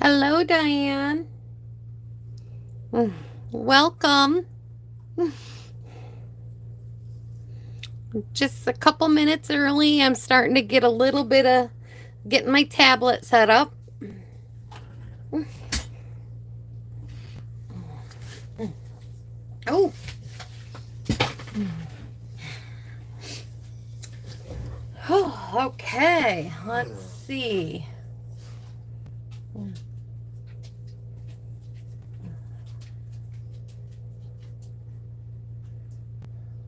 Hello, Diane. Welcome. Just a couple minutes early. I'm starting to get a little bit of getting my tablet set up. Oh. Okay. Let's see.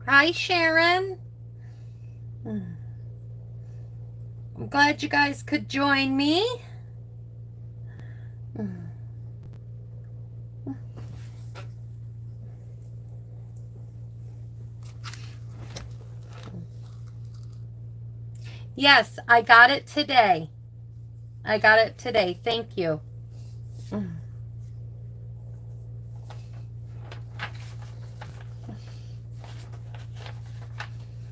Hi, Sharon. I'm glad you guys could join me. Yes, I got it today. Thank you.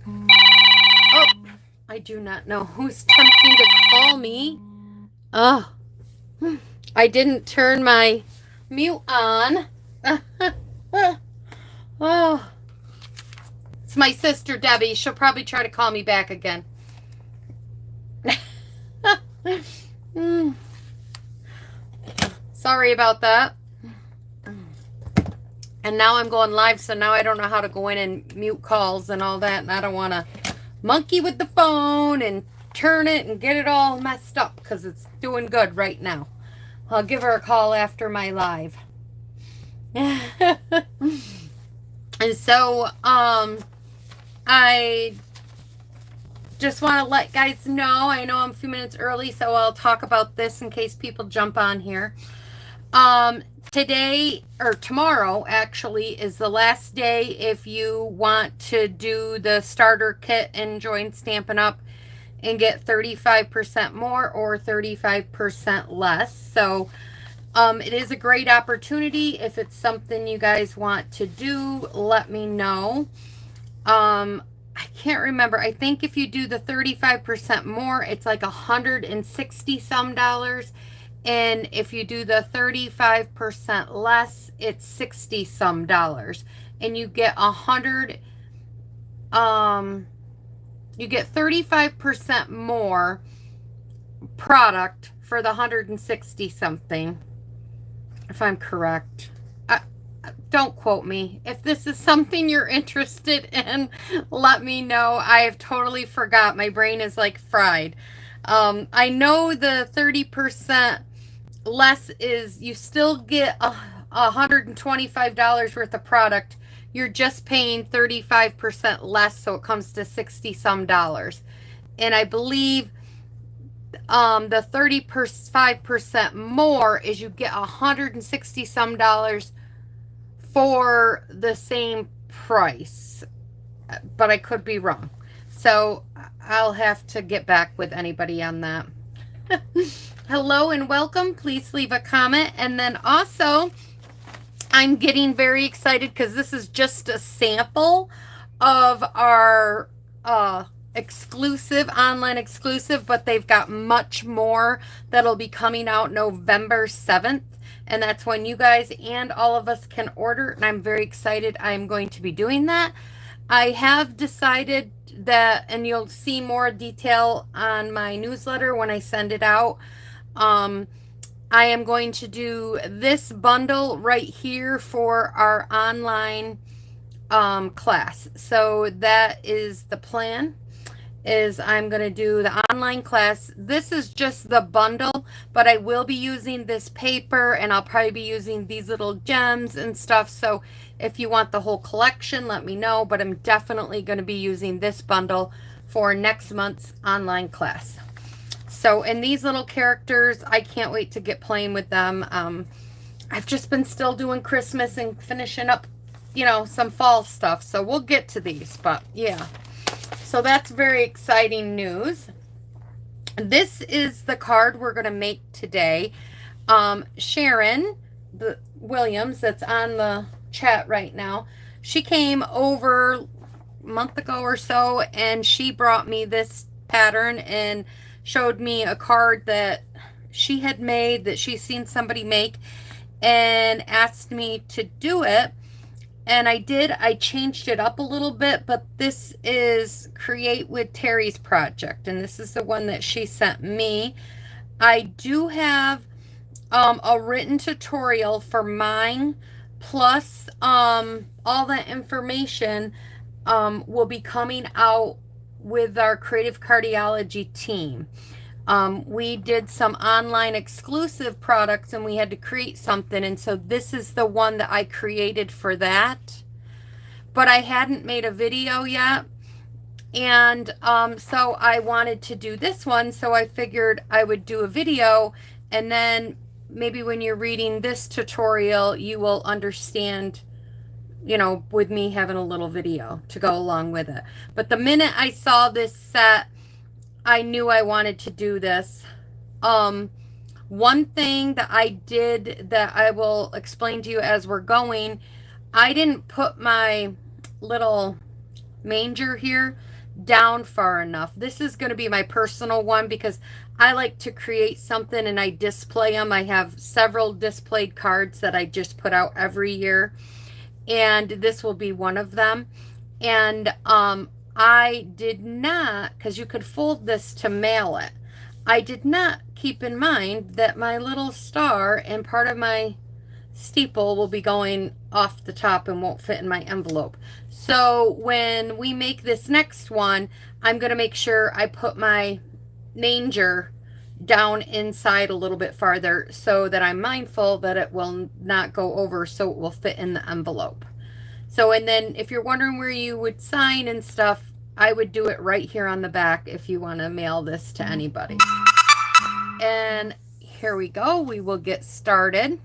Oh, I do not know who's tempting to call me. Oh, I didn't turn my mute on. Oh, it's my sister Debbie. She'll probably try to call me back again. Sorry about that. And now I'm going live, so now I don't know how to go in and mute calls and all that, and I don't want to monkey with the phone and turn it and get it all messed up because it's doing good right now. I'll give her a call after my live. And so, I just want to let guys know, I know I'm a few minutes early, so I'll talk about this in case people jump on here. Today, or tomorrow actually, is the last day if you want to do the starter kit and join Stampin' Up! And get 35% more or 35% less. So, it is a great opportunity. If it's something you guys want to do, let me know. I can't remember. I think if you do the 35% more, it's like $160 some dollars. And if you do the 35% less, it's 60 some dollars. And you get 35% more product for the 160 something, if I'm correct. Don't quote me. If this is something you're interested in, let me know. I have totally forgot. My brain is like fried. I know the 30% less is you still get $125 worth of product. You're just paying 35% less, so it comes to 60 some dollars. And I believe the 35% more is you get 160 some dollars for the same price, but I could be wrong. So I'll have to get back with anybody on that. Hello and welcome. Please leave a comment. And then also, I'm getting very excited because this is just a sample of our online exclusive, but they've got much more that'll be coming out November 7th. And that's when you guys and all of us can order. And I'm very excited. I'm going to be doing that. I have decided that, and you'll see more detail on my newsletter when I send it out. I am going to do this bundle right here for our online class. So that is the plan. Is I'm going to do the online class. This is just the bundle, but I will be using this paper and I'll probably be using these little gems and stuff. So if you want the whole collection, let me know, but I'm definitely going to be using this bundle for next month's online class. So, and these little characters, I can't wait to get playing with them. I've just been still doing Christmas and finishing up, some fall stuff. So we'll get to these, but yeah. So that's very exciting news. This is the card we're going to make today. Sharon Williams, that's on the chat right now, she came over a month ago or so, and she brought me this pattern and showed me a card that she had made that she's seen somebody make and asked me to do it. And I did. I changed it up a little bit, but this is Create with Terry's project, and this is the one that she sent me. I do have a written tutorial for mine, plus all that information will be coming out with our Creative Cardiology team. We did some online exclusive products and we had to create something, and so this is the one that I created for that, but I hadn't made a video yet, and so I wanted to do this one, so I figured I would do a video, and then maybe when you're reading this tutorial you will understand, you know, with me having a little video to go along with it. But the minute I saw this set, I knew I wanted to do this. One thing that I did that I will explain to you as we're going, I didn't put my little manger here down far enough. This is going to be my personal one because I like to create something and I display them. I have several displayed cards that I just put out every year, and this will be one of them. And I did not, because you could fold this to mail it, I did not keep in mind that my little star and part of my steeple will be going off the top and won't fit in my envelope. So when we make this next one, I'm going to make sure I put my manger down inside a little bit farther so that I'm mindful that it will not go over, so it will fit in the envelope. So, and then if you're wondering where you would sign and stuff, I would do it right here on the back if you want to mail this to anybody. And here we go. We will get started.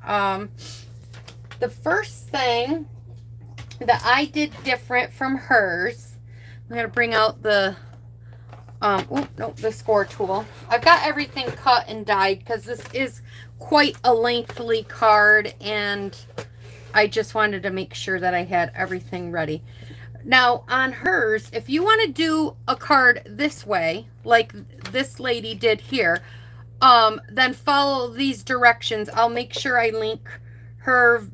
The first thing that I did different from hers, I'm going to bring out the the score tool. I've got everything cut and dyed because this is quite a lengthy card, and I just wanted to make sure that I had everything ready. Now on hers, if you want to do a card this way, like this lady did here, then follow these directions. I'll make sure I link her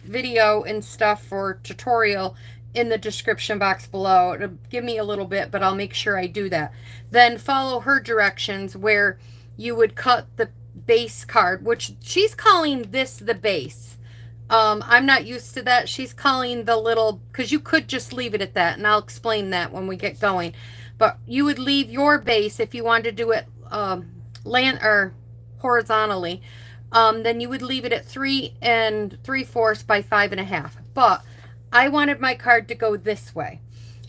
video and stuff for tutorial in the description box below. It'll give me a little bit, but I'll make sure I do that. Then follow her directions where you would cut the base card, which she's calling this the base. I'm not used to that. She's calling the little, because you could just leave it at that, and I'll explain that when we get going. But you would leave your base if you wanted to do it land or horizontally. Then you would leave it at 3 3/4 by 5.5. But I wanted my card to go this way.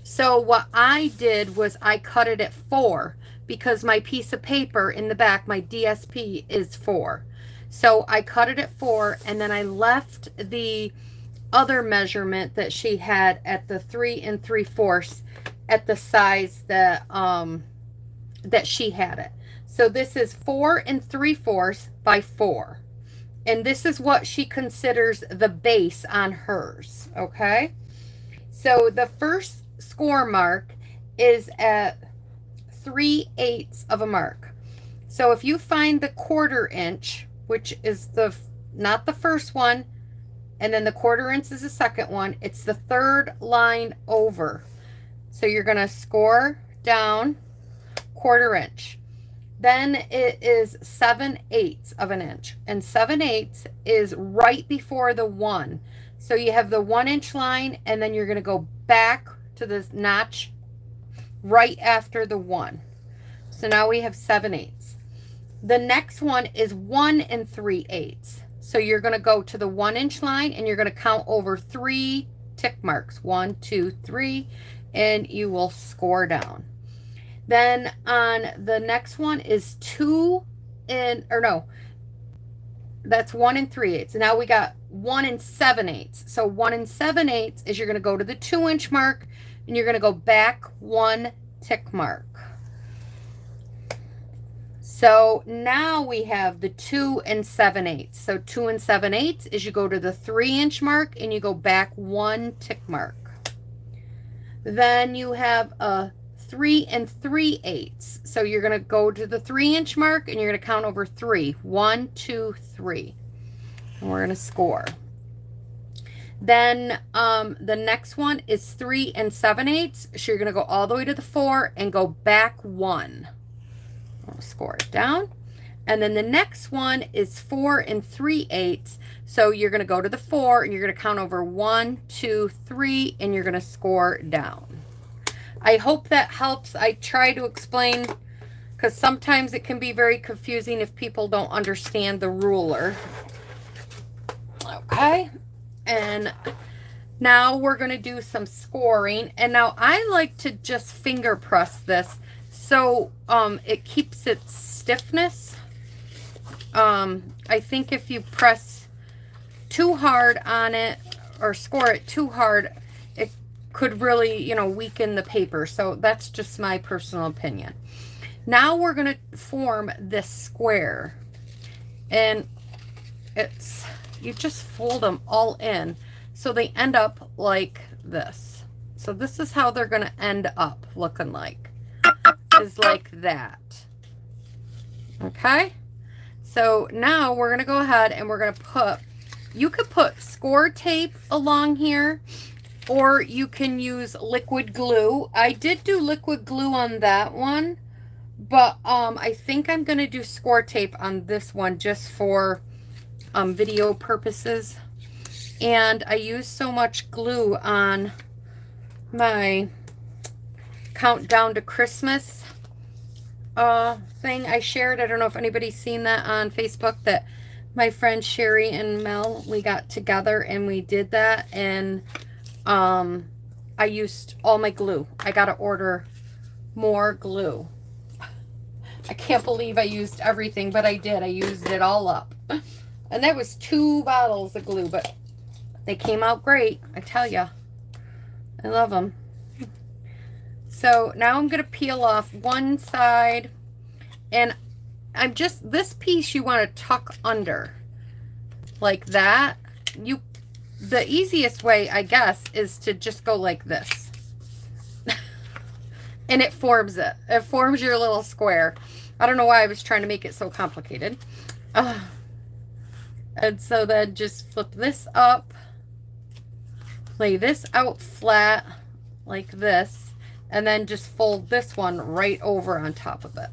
So what I did was I cut it at 4 because my piece of paper in the back, my DSP, is 4. So I cut it at 4, and then I left the other measurement that she had at the 3 3/4 at the size that that she had it. So this is 4 3/4 by 4. And this is what she considers the base on hers, okay? So the first score mark is at 3/8 of a mark. So if you find the 1/4 inch, which is not the first one, and then the 1/4 inch is the second one, it's the third line over. So you're going to score down 1/4 inch. Then it is 7/8 of an inch, and 7/8 is right before the 1. So you have the 1 inch line, and then you're going to go back to this notch right after the 1. So now we have 7/8. The next one is 1 3/8. So you're going to go to the 1 inch line, and you're going to count over 3 tick marks. 1, 2, 3, and you will score down. Then on the next one is 2 that's 1 3/8. Now we got 1 7/8. So 1 7/8 is you're going to go to the 2 inch mark, and you're going to go back 1 tick mark. So now we have the 2 7/8. So 2 7/8 is you go to the 3 inch mark, and you go back 1 tick mark. Then you have a 3 3/8. So you're going to go to the 3-inch mark and you're going to count over 3. 1, 2, 3. And we're going to score. Then the next one is 3 7/8. So you're going to go all the way to the 4 and go back 1. I'll score it down. And then the next one is 4 3/8. So you're going to go to the 4 and you're going to count over 1, 2, 3, and you're going to score down. I hope that helps. I try to explain because sometimes it can be very confusing if people don't understand the ruler. Okay. And now we're going to do some scoring. And now I like to just finger press this so it keeps its stiffness. I think if you press too hard on it or score it too hard, it could really, you know, weaken the paper. So that's just my personal opinion. Now we're going to form this square. And it's, you just fold them all in so they end up like this. So this is how they're going to end up looking like, is like that. Okay. So now we're going to go ahead and we're going to put, you could put score tape along here, or you can use liquid glue. I did do liquid glue on that one, but I think I'm going to do score tape on this one just for video purposes. And I used so much glue on my Countdown to Christmas thing I shared. I don't know if anybody's seen that on Facebook, that my friend Sherry and Mel, we got together and we did that. And I used all my glue. I got to order more glue. I can't believe I used everything, but I did. I used it all up. And that was 2 bottles of glue, but they came out great. I tell you, I love them. So now I'm going to peel off one side, and I'm just, this piece you want to tuck under like that. The easiest way, I guess, is to just go like this. And it forms it. It forms your little square. I don't know why I was trying to make it so complicated. And so then just flip this up, lay this out flat like this, and then just fold this one right over on top of it.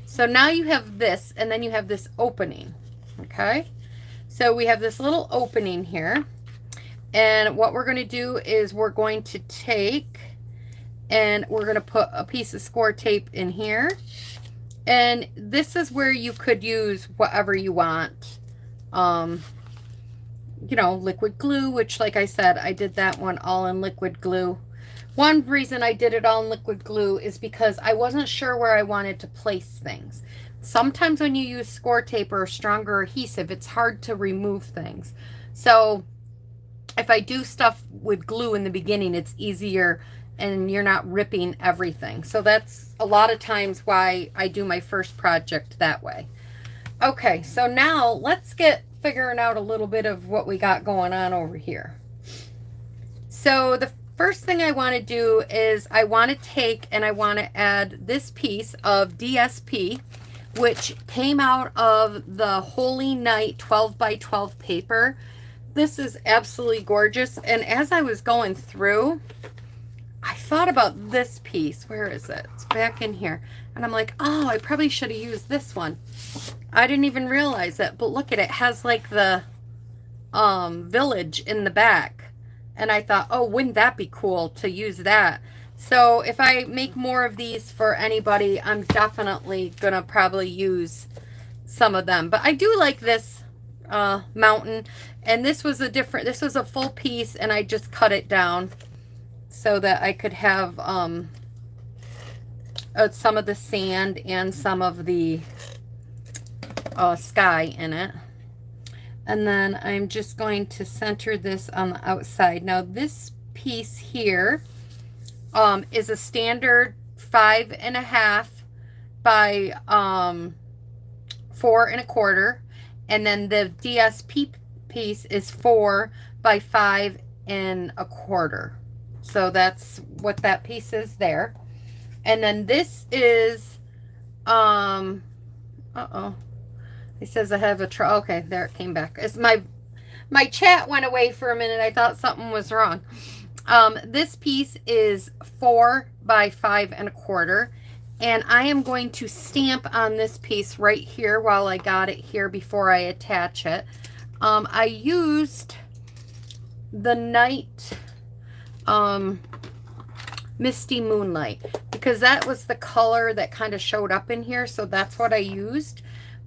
So now you have this, and then you have this opening. Okay, so we have this little opening here, and what we're going to do is we're going to take and we're going to put a piece of score tape in here, and this is where you could use whatever you want. You know, liquid glue, which, like I said, I did that one all in liquid glue. One reason I did it all in liquid glue is because I wasn't sure where I wanted to place things. Sometimes when you use score tape or a stronger adhesive, it's hard to remove things. So if I do stuff with glue in the beginning, it's easier and you're not ripping everything. So that's a lot of times why I do my first project that way. Okay, so now let's get figuring out a little bit of what we got going on over here. So the first thing I want to do is I want to take and I want to add this piece of DSP, which came out of the Holy Night 12 by 12 paper. This is absolutely gorgeous. And as I was going through, I thought about this piece. Where is it? It's back in here. And I'm like, oh, I probably should have used this one. I didn't even realize it. But look at it. It has like the village in the back. And I thought, oh, wouldn't that be cool to use that? So if I make more of these for anybody, I'm definitely going to probably use some of them. But I do like this mountain. And this was a full piece, and I just cut it down so that I could have some of the sand and some of the sky in it. And then I'm just going to center this on the outside. Now this piece here is a standard 5.5 by 4 1/4, and then the DSP piece is 4 by 5 1/4. So that's what that piece is there. And then this is, uh-oh. It says I have a okay, there it came back. It's my chat went away for a minute. I thought something was wrong. This piece is 4 by 5 1/4. And I am going to stamp on this piece right here while I got it here before I attach it. I used the Night Misty Moonlight because that was the color that kind of showed up in here. So that's what I used.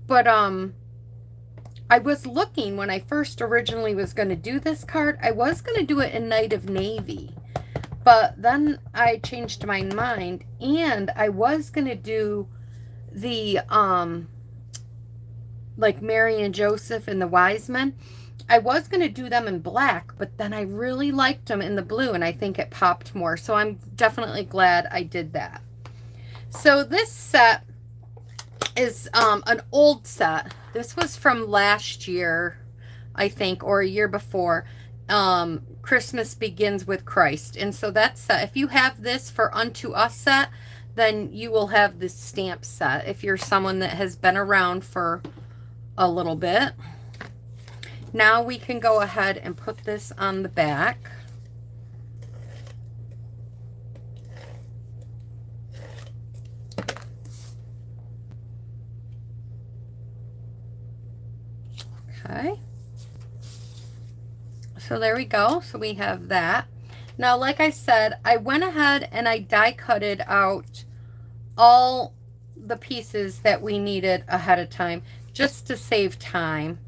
But I was looking when I first originally was going to do this card. I was going to do it in Night of Navy. But then I changed my mind, and I was going to do the, like Mary and Joseph and the Wise Men. I was going to do them in black, but then I really liked them in the blue, and I think it popped more. So I'm definitely glad I did that. So this set is an old set. This was from last year, I think, or a year before. Christmas Begins with Christ. And so that's if you have this for Unto Us set, then you will have this stamp set if you're someone that has been around for a little bit. Now we can go ahead and put this on the back. Okay. So there we go. So we have that. Now, like I said, I went ahead and I die cutted out all the pieces that we needed ahead of time just to save time.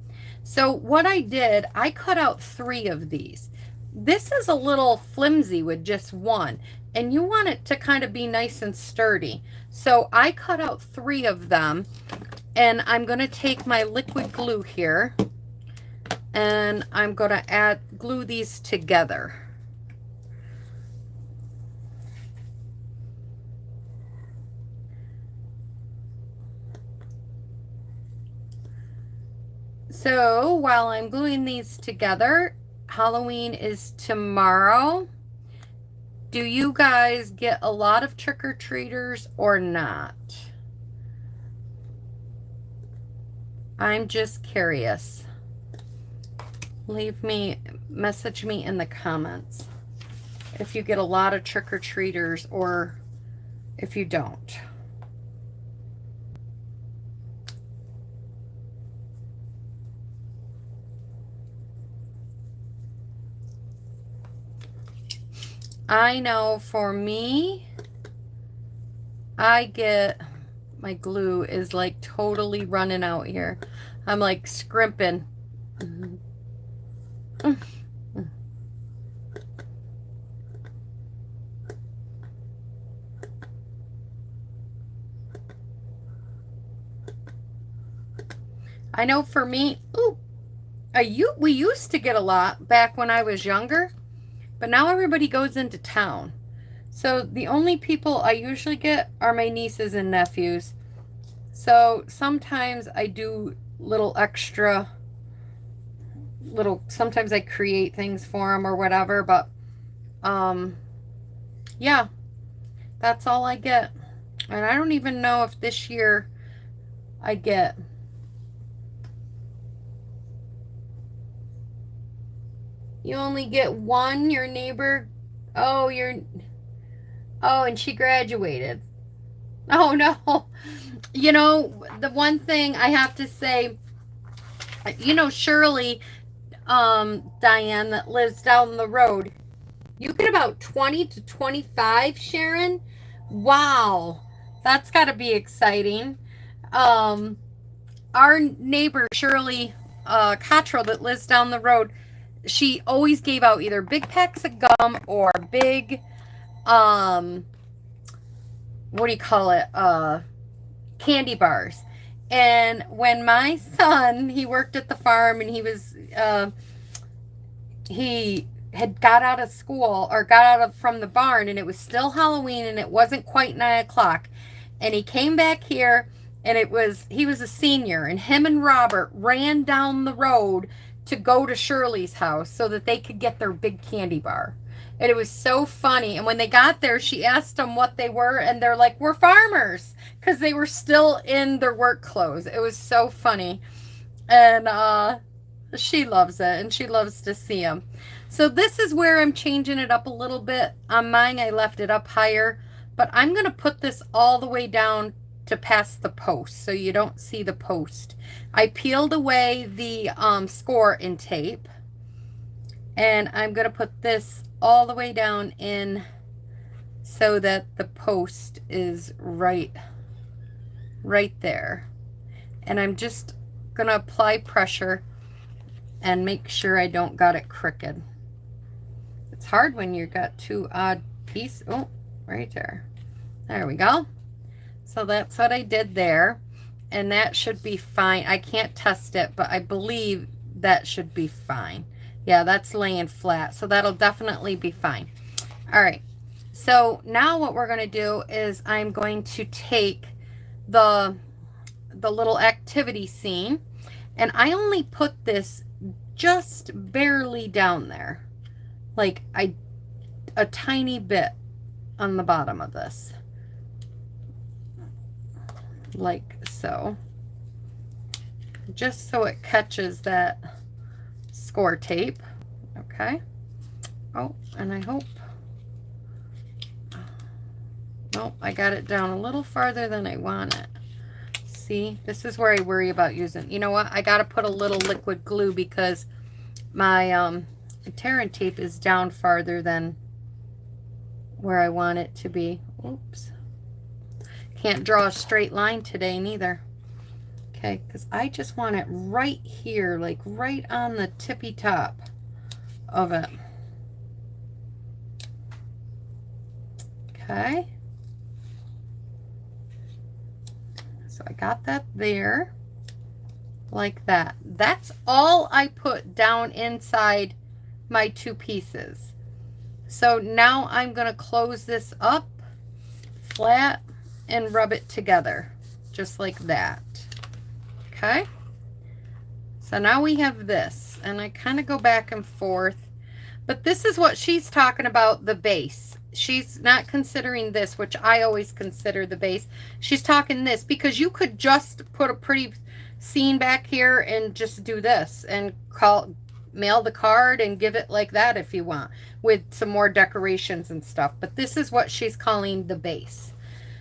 So what I did, I cut out 3 of these. This is a little flimsy with just one, and you want it to kind of be nice and sturdy. So I cut out 3 of them, and I'm going to take my liquid glue here, and I'm going to glue these together. So while I'm gluing these together, Halloween is tomorrow. Do you guys get a lot of trick-or-treaters or not? I'm just curious. Message me in the comments if you get a lot of trick-or-treaters or if you don't. I know for me, I get, my glue is like totally running out here. I'm like scrimping. I know for me, we used to get a lot back when I was younger, but now everybody goes into town. So the only people I usually get are my nieces and nephews. So sometimes I do little extra, sometimes I create things for them or whatever, but yeah, that's all I get. And I don't even know if this year I get. You only get one, your neighbor. Oh, and she graduated. Oh, no. You know, the one thing I have to say, you know, Shirley, Diane, that lives down the road, you get about 20 to 25, Sharon. Wow. That's got to be exciting. Our neighbor, Shirley Cottrell, that lives down the road, she always gave out either big packs of gum or big, what do you call it, candy bars. And when my son, he worked at the farm, and he had got out of school, or got out from the barn, and it was still Halloween, and it wasn't quite 9 o'clock. And he came back here, and he was a senior, and him and Robert ran down the road to go to Shirley's house so that they could get their big candy bar. And it was so funny. And when they got there, she asked them what they were, and they're like, we're farmers, because they were still in their work clothes. It was so funny. And she loves it, and she loves to see them. So this is where I'm changing it up a little bit. On mine, I left it up higher, but I'm going to put this all the way down to past the post so you don't see the post. I peeled away the score in tape, and I'm going to put this all the way down in so that the post is right there. And I'm just going to apply pressure and make sure I don't got it crooked. It's hard when you got two odd pieces. Oh, right there. There we go. So that's what I did there. And that should be fine. I can't test it, but I believe that should be fine. Yeah, that's laying flat. So that'll definitely be fine. All right. So now what we're going to do is I'm going to take the little activity scene, and I only put this just barely down there, like a tiny bit on the bottom of this, like so, just so it catches that score tape. Okay. Oh, and I hope, nope, I got it down a little farther than I want it. See, this is where I worry about using, you know what, I got to put a little liquid glue because my tearing tape is down farther than where I want it to be. Oops. Can't draw a straight line today neither. Okay, because I just want it right here, like right on the tippy top of it. Okay. So I got that there, like that. That's all I put down inside my two pieces. So now I'm going to close this up flat and rub it together, just like that. Okay. So now we have this, and I kind of go back and forth, but this is what she's talking about, the base. She's not considering this, which I always consider the base. She's talking this because you could just put a pretty scene back here and just do this and mail the card and give it like that if you want, with some more decorations and stuff. But this is what she's calling the base.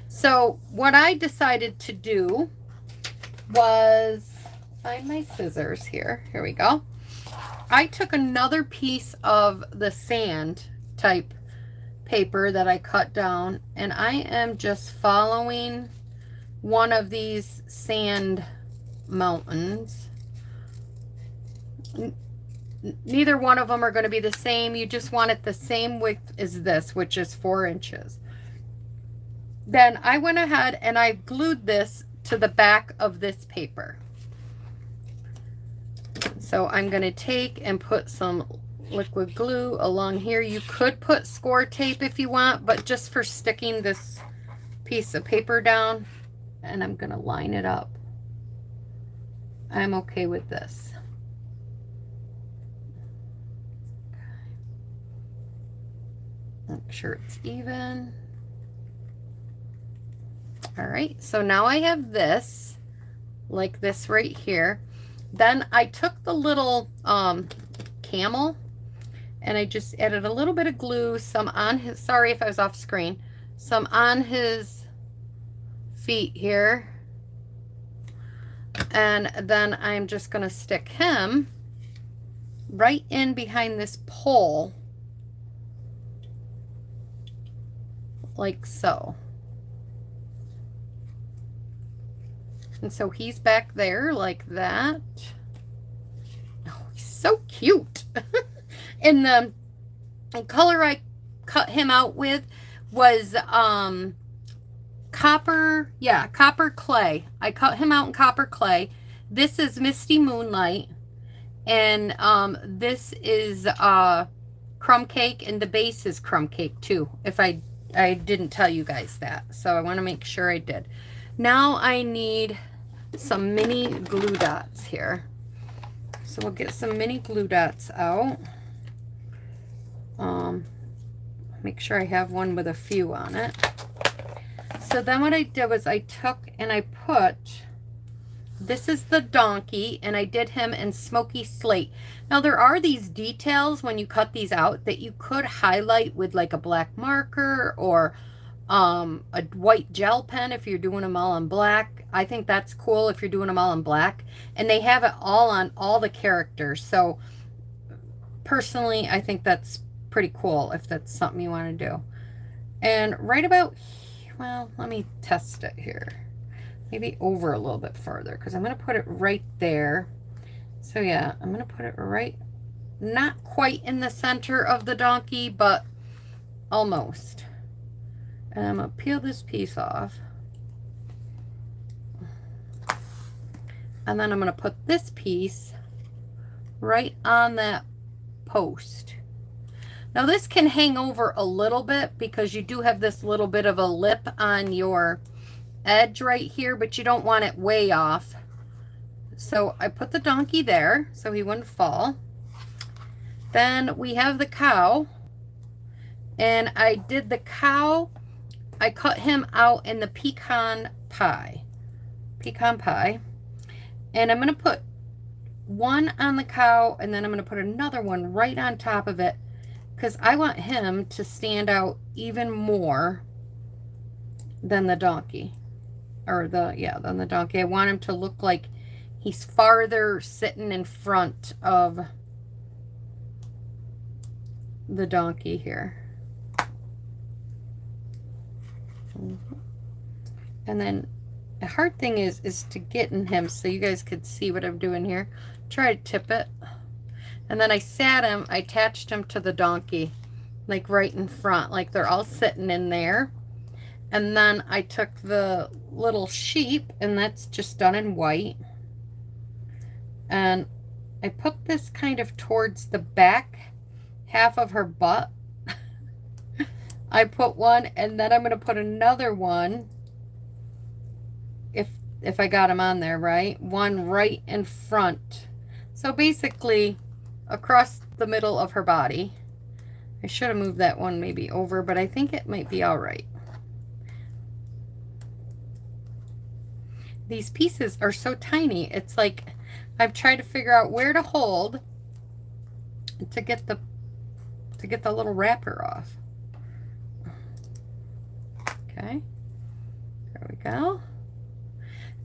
So what I decided to do was find my scissors here. Here we go. I took another piece of the sand type paper that I cut down, and I am just following one of these sand mountains. Neither one of them are going to be the same. You just want it the same width as this, which is 4 inches. Then I went ahead and I glued this to the back of this paper. So I'm going to take and put some liquid glue along here. You could put score tape if you want, but just for sticking this piece of paper down, and I'm going to line it up, I'm okay with this. Make sure it's even. All right, so now I have this, like this right here. Then I took the little camel, and I just added a little bit of glue, some on his, sorry if I was off screen, some on his feet here. And then I'm just going to stick him right in behind this pole, like so. And so he's back there like that. Oh, he's so cute. And the color I cut him out with was copper, yeah, copper clay. I cut him out in copper clay. This is Misty Moonlight, and this is crumb cake, and the base is crumb cake too, if I didn't tell you guys that, so I want to make sure I did. Now I need some mini glue dots here, so we'll get some mini glue dots out. make sure I have one with a few on it. So then what I did was I took and I put, this is the donkey, and I did him in smoky slate. Now there are these details when you cut these out that you could highlight with like a black marker or a white gel pen if you're doing them all in black. I think that's cool if you're doing them all in black. And they have it all on all the characters. So personally, I think that's pretty cool if that's something you want to do. And right about, well, let me test it here. Maybe over a little bit further, because I'm going to put it right there. So yeah, I'm going to put it right, not quite in the center of the donkey, but almost. And I'm going to peel this piece off. And then I'm going to put this piece right on that post. Now this can hang over a little bit because you do have this little bit of a lip on your edge right here, but you don't want it way off. So I put the donkey there so he wouldn't fall. Then we have the cow, and I did the cow, I cut him out in the pecan pie, and I'm going to put one on the cow, and then I'm going to put another one right on top of it, because I want him to stand out even more than the donkey. Or than the donkey. I want him to look like he's farther sitting in front of the donkey here. And then the hard thing is to get in him so you guys could see what I'm doing here. Try to tip it. And then I sat him, I attached him to the donkey, like right in front, like they're all sitting in there. And then I took the little sheep, and that's just done in white. And I put this kind of towards the back half of her butt. I put one, and then I'm going to put another one, if I got them on there, right? One right in front. So basically across the middle of her body. I should have moved that one maybe over, but I think it might be all right. These pieces are so tiny. It's like I've tried to figure out where to hold to get the little wrapper off. Okay, there we go.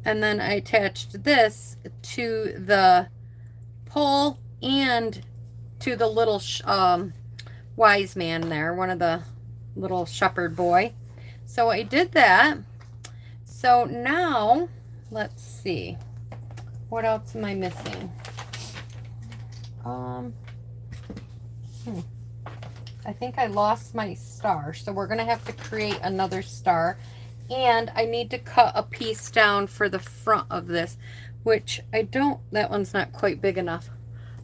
And then I attached this to the pole and to the little wise man there, one of the little shepherd boy. So I did that. So now let's see, what else am I missing? I think I lost my star, so we're gonna have to create another star, and I need to cut a piece down for the front of this, which I don't, that one's not quite big enough.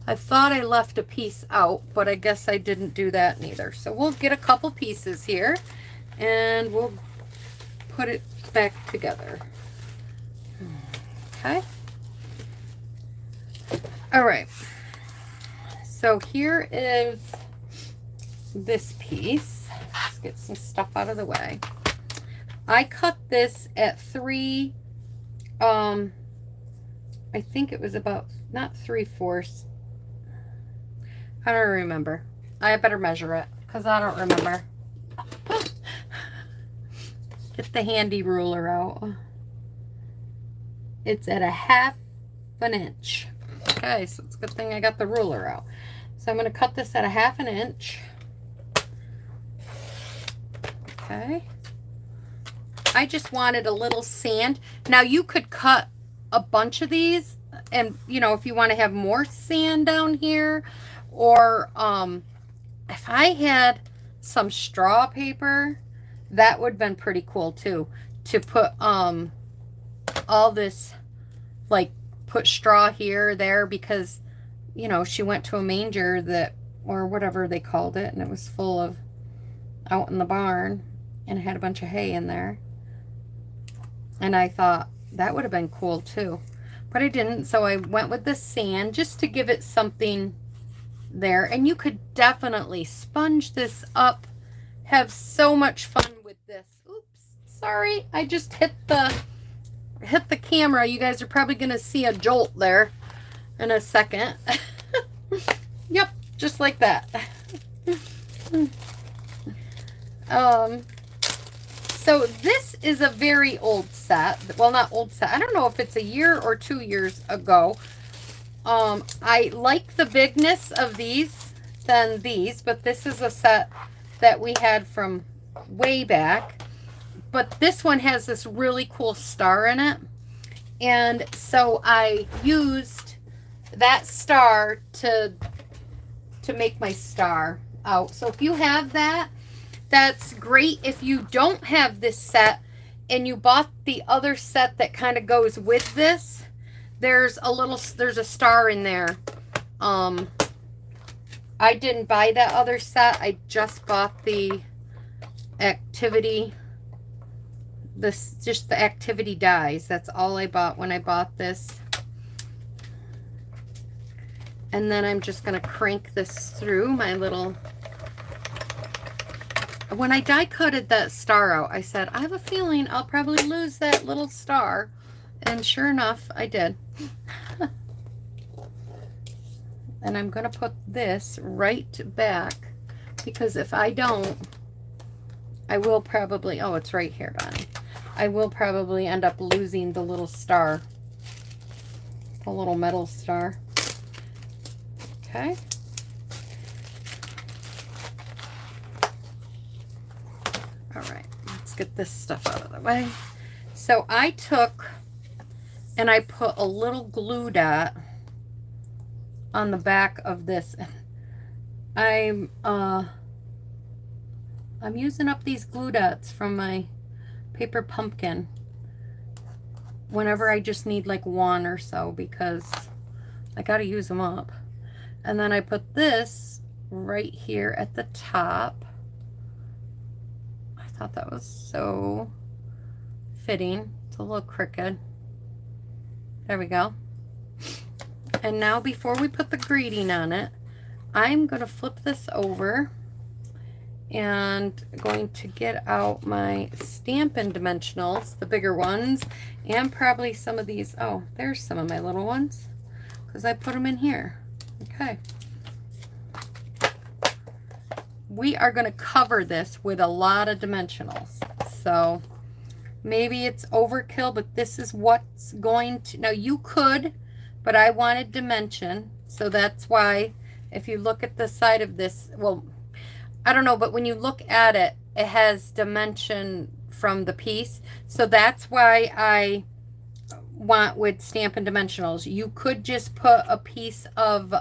I thought I left a piece out, but I guess I didn't do that neither. So we'll get a couple pieces here and we'll put it back together. Okay. All right. So here is this piece. Let's get some stuff out of the way. I cut this at 3, I think it was about, not 3/4. I don't remember. I better measure it because I don't remember. Get the handy ruler out. It's at 1/2 inch. Okay, so it's a good thing I got the ruler out. So I'm going to cut this at 1/2 inch. Okay. I just wanted a little sand. Now you could cut a bunch of these, and you know, if you want to have more sand down here, or if I had some straw paper, that would have been pretty cool too, to put all this, like put straw here, there, because you know, she went to a manger that, or whatever they called it, and it was full of, out in the barn, and it had a bunch of hay in there. And I thought that would have been cool too, but I didn't. So I went with the sand just to give it something there. And you could definitely sponge this up have so much fun with this. Oops, sorry, I just hit the camera. You guys are probably gonna see a jolt there in a second. Yep, just like that. So this is a very old set. Well, not old set. I don't know if it's a year or 2 years ago. I like the bigness of these than these, but this is a set that we had from way back. But this one has this really cool star in it. And so I used that star to make my star out. So if you have that, that's great. If you don't have this set and you bought the other set that kind of goes with this, there's a star in there. I didn't buy that other set. I just bought the activity, just the activity dies. That's all I bought when I bought this. And then I'm just going to crank this through my little... When I die cutted that star out, I said, I have a feeling I'll probably lose that little star. And sure enough, I did. And I'm going to put this right back, because if I don't, I will probably... Oh, it's right here, Bonnie. I will probably end up losing the little star. The little metal star. Okay. All right, let's get this stuff out of the way. So I took and I put a little glue dot on the back of this. I'm using up these glue dots from my paper pumpkin whenever I just need like one or so, because I got to use them up. And then I put this right here at the top. I thought that was so fitting. It's a little crooked. There we go. And now before we put the greeting on it, I'm going to flip this over and going to get out my Stampin' Dimensionals, the bigger ones, and probably some of these. Oh, there's some of my little ones because I put them in here. Okay. We are going to cover this with a lot of dimensionals. So maybe it's overkill, but this is what's going to... Now you could, but I wanted dimension. So that's why if you look at the side of this, well, I don't know, but when you look at it, it has dimension from the piece. So that's why I want with Stampin' Dimensionals. You could just put a piece of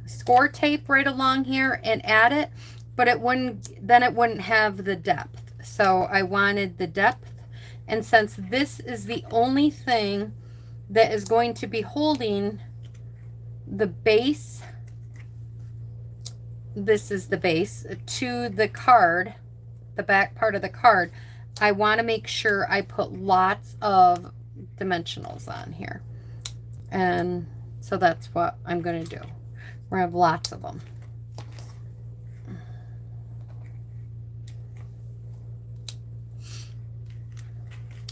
score tape right along here and add it, but it wouldn't have the depth. So I wanted the depth, and since this is the only thing that is going to be holding the base, this is the base to the card, the back part of the card, I want to make sure I put lots of dimensionals on here. And so that's what I'm going to do. We're going to have lots of them.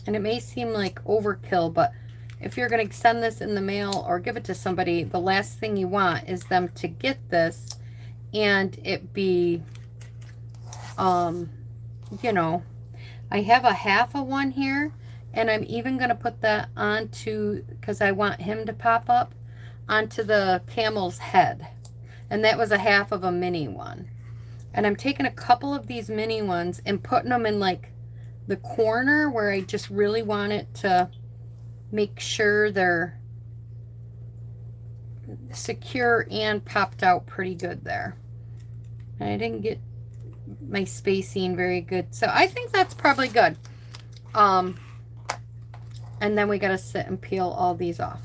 And it may seem like overkill, but if you're going to send this in the mail or give it to somebody, the last thing you want is them to get this and it be, you know, I have a half of one here, and I'm even going to put that onto, because I want him to pop up, onto the camel's head. And that was a half of a mini one. And I'm taking a couple of these mini ones and putting them in like the corner where I just really want it to make sure they're secure and popped out pretty good there. And I didn't get my spacing very good, so I think that's probably good. And then we got to sit and peel all these off.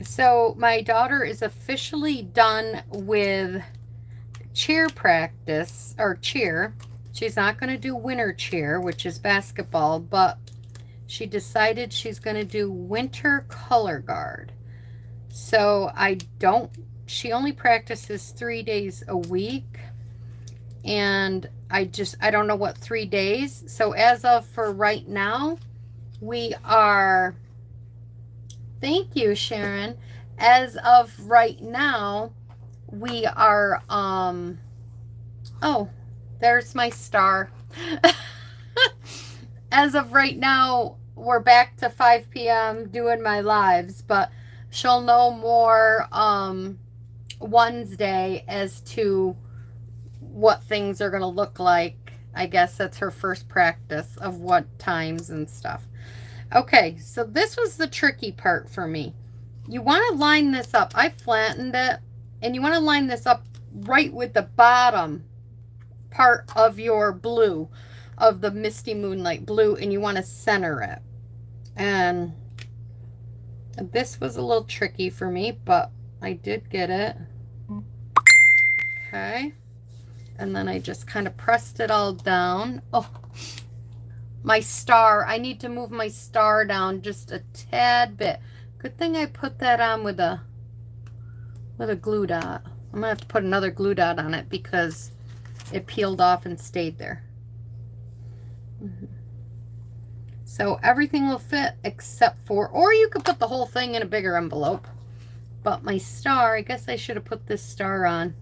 So my daughter is officially done with cheer practice, or cheer. She's not going to do winter cheer, which is basketball, but she decided she's going to do winter color guard. So she only practices 3 days a week. And I don't know what 3 days. So as of for right now, we are, thank you, Sharon. As of right now, we are, oh, there's my star. As of right now, we're back to 5 p.m. doing my lives, but she'll know more Wednesday as to what things are going to look like. I guess that's her first practice of what times and stuff. Okay, so this was the tricky part for me. You want to line this up. I flattened it, and you want to line this up right with the bottom part of your blue, of the Misty Moonlight blue, and you want to center it. And this was a little tricky for me, but I did get it. Okay. And then I just kind of pressed it all down. Oh, my star. I need to move my star down just a tad bit. Good thing I put that on with a glue dot. I'm going to have to put another glue dot on it because it peeled off and stayed there. So everything will fit except for, or you could put the whole thing in a bigger envelope. But my star, I guess I should have put this star on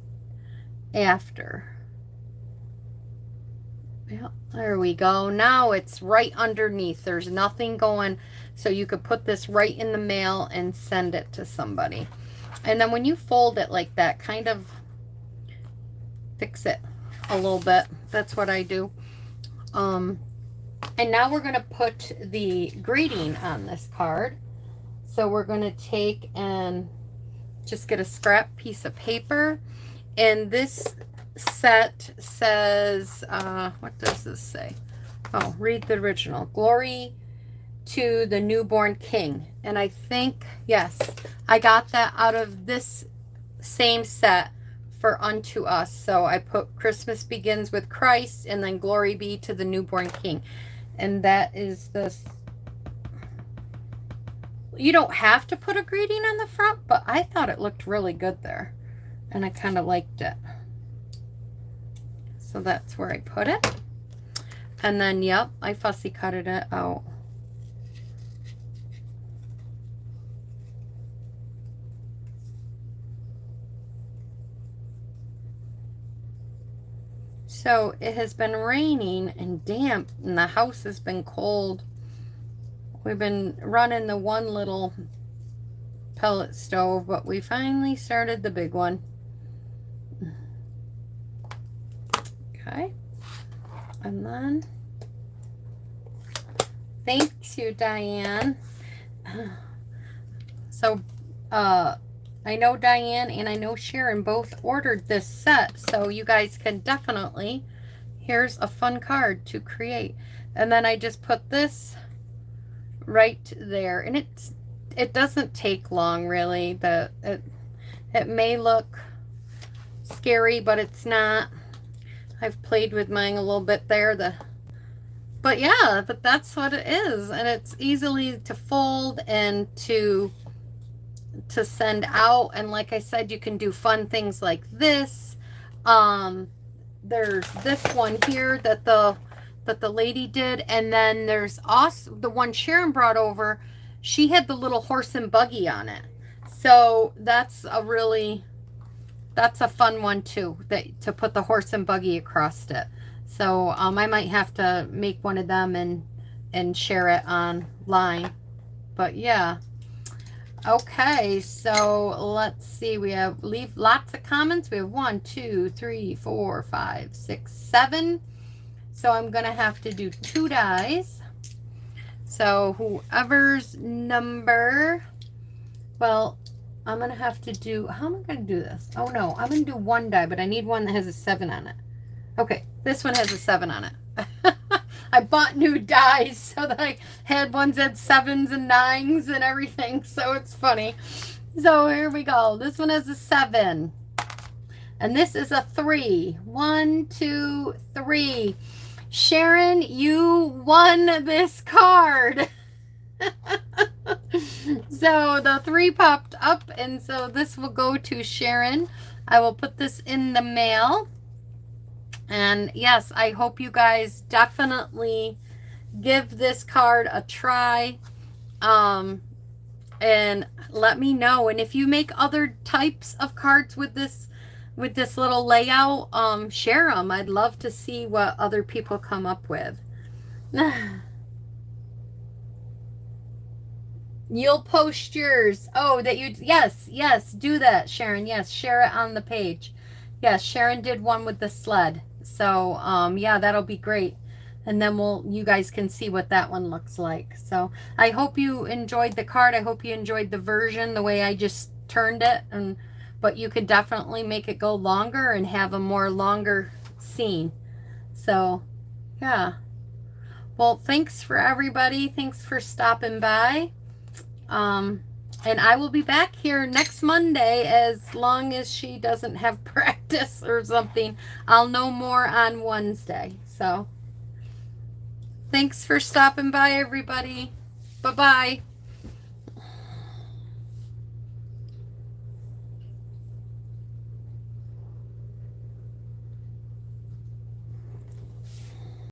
after. Yep, there we go. Now it's right underneath. There's nothing going, so you could put this right in the mail and send it to somebody. And then when you fold it like that, kind of fix it a little bit. That's what I do. And now we're going to put the greeting on this card. So we're going to take and just get a scrap piece of paper. And this set says, what does this say? Oh, read the original. Glory to the newborn king. And I think, yes, I got that out of this same set for Unto Us. So I put Christmas begins with Christ and then glory be to the newborn king. And that is this. You don't have to put a greeting on the front, but I thought it looked really good there. And I kind of liked it. So that's where I put it. And then, yep, I fussy cutted it out. So it has been raining and damp, and the house has been cold. We've been running the one little pellet stove, but we finally started the big one. Okay. And then, thanks you, Diane. So, I know Diane and I know Sharon both ordered this set, so you guys can definitely, here's a fun card to create. And then I just put this right there, and it doesn't take long really. It may look scary, but it's not. I've played with mine a little bit there. But yeah, but that's what it is, and it's easily to fold and to send out. And like I said, you can do fun things like this. There's this one here that the lady did, and then there's also the one Sharon brought over. She had the little horse and buggy on it, so that's a fun one too, to put the horse and buggy across it. So I might have to make one of them and share it online. But yeah. Okay, so let's see. We have leave lots of comments. We have 1, 2, 3, 4, 5, 6, 7. So I'm gonna have to do 2 dies. So whoever's number, well, I'm gonna have to do, how am I gonna do this? Oh no, I'm gonna do 1 die, but I need one that has a 7 on it. Okay, this one has a 7 on it. I bought new dies so that I had ones that 7s and 9s and everything, so it's funny. So here we go. This one has a 7. And this is a 3. 1, 2, 3. Sharon, you won this card. So the 3 popped up, and so this will go to Sharon. I will put this in the mail. And yes, I hope you guys definitely give this card a try. And let me know. And if you make other types of cards with this little layout, share them. I'd love to see what other people come up with. You'll post yours. Oh, that you, yes, do that, Sharon. Yes, share it on the page. Yes, Sharon did one with the sled. So, yeah, that'll be great. And then you guys can see what that one looks like. So I hope you enjoyed the card. I hope you enjoyed the version, the way I just turned it. But you could definitely make it go longer and have a more longer scene. So, yeah. Well, thanks for everybody. Thanks for stopping by. And I will be back here next Monday, as long as she doesn't have practice or something. I'll know more on Wednesday. So, thanks for stopping by, everybody. Bye-bye.